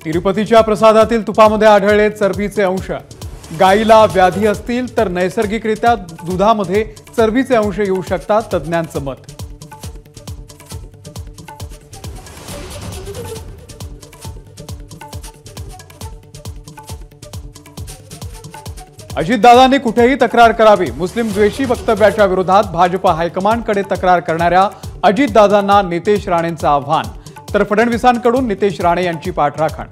तिरुपतीच्या प्रसादातील तुपामध्ये आढळले चरबीचे अंश। गायीला व्याधी असतील तर नैसर्गिकरित्या दुधामध्ये चरबीचे अंश येऊ शकतात, तज्ञांचं मत। अजितदादांनी कुठेही तक्रार करावी। मुस्लिम द्वेषी वक्तव्याच्या विरोधात भाजप हायकमांडकडे तक्रार करणाऱ्या अजितदादांना नितेश राणेंचं आव्हान। तर फडणवीसांकडून नितेश राणे यांची पाठराखण।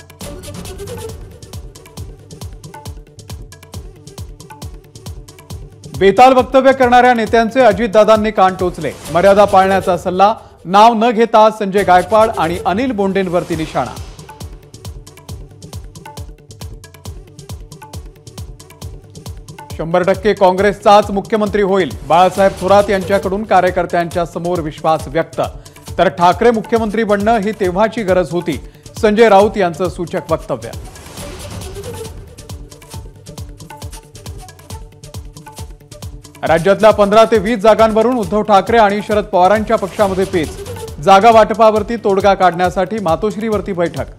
बेताल वक्तव्य करणाऱ्या नेत्यांचे अजितदादांनी कान टोचले। मर्यादा पाळण्याचा सल्ला। नाव न घेता संजय गायकवाड आणि अनिल बोंडेंवरती निशाणा। शंभर टक्के काँग्रेसचाच मुख्यमंत्री होईल। बाळासाहेब थोरात यांच्याकडून कार्यकर्त्यांच्या समोर विश्वास व्यक्त। तर ठाकरे मुख्यमंत्री बनणं ही तेव्हाची गरज होती, संजय राऊत यांचं सूचक वक्तव्य। राज्यातल्या 15 ते 20 जागांवरून उद्धव ठाकरे आणि शरद पवारांच्या पक्षामध्ये पेच। जागा वाटपावरती तोडगा काढण्यासाठी मातोश्रीवरती बैठक।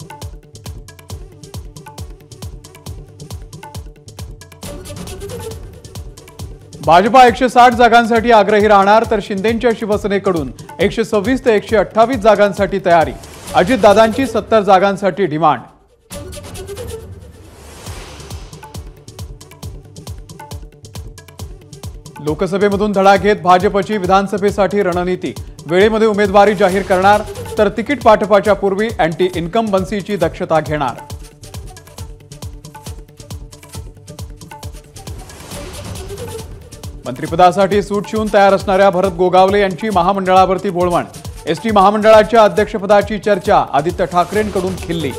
भाजपा 160 जागांसाठी आग्रही राहणार, तर शिंदेंच्या शिवसेनेकडून 126 ते 128 जागांसाठी तयारी। अजितदादांची 70 जागांसाठी डिमांड। लोकसभेमधून धडा घेत भाजपची विधानसभेसाठी रणनीती। वेळेमध्ये उमेदवारी जाहीर करणार, तर तिकीट वाटपाच्या पूर्वी अँटी इन्कम्बन्सीची दक्षता घेणार। मंत्रिपदासाठी सूट शिवून तयार असणाऱ्या भरत गोगावले यांची महामंडळावरती बोलवण। एसटी महामंडळाच्या अध्यक्षपदाची चर्चा। आदित्य ठाकरेंकडून खिल्ली।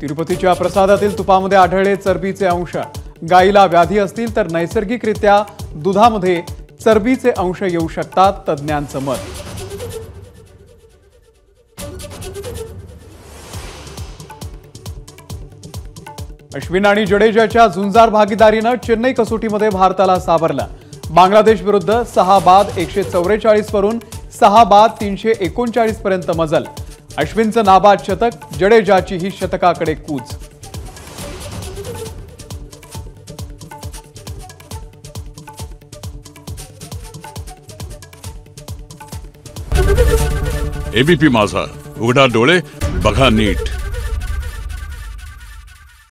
तिरुपतीच्या प्रसादातील तुपामध्ये आढळले चरबीचे अंश। गायीला व्याधी असतील तर नैसर्गिकरित्या दुधामध्ये चरबीचे अंश येऊ शकतात, तज्ञांचं मत। अश्विन आणि जडेजाच्या झुंजार भागीदारीनं चेन्नई कसोटीमध्ये भारताला सावरलं। बांगलादेश विरुद्ध 6 बाद 144 वरून 6 बाद 339 पर्यंत मजल। अश्विनचं नाबाद शतक, जडेजाची ही शतकाकडे कूच। एबीपी माझा, उघडा डोळे बघा नीट।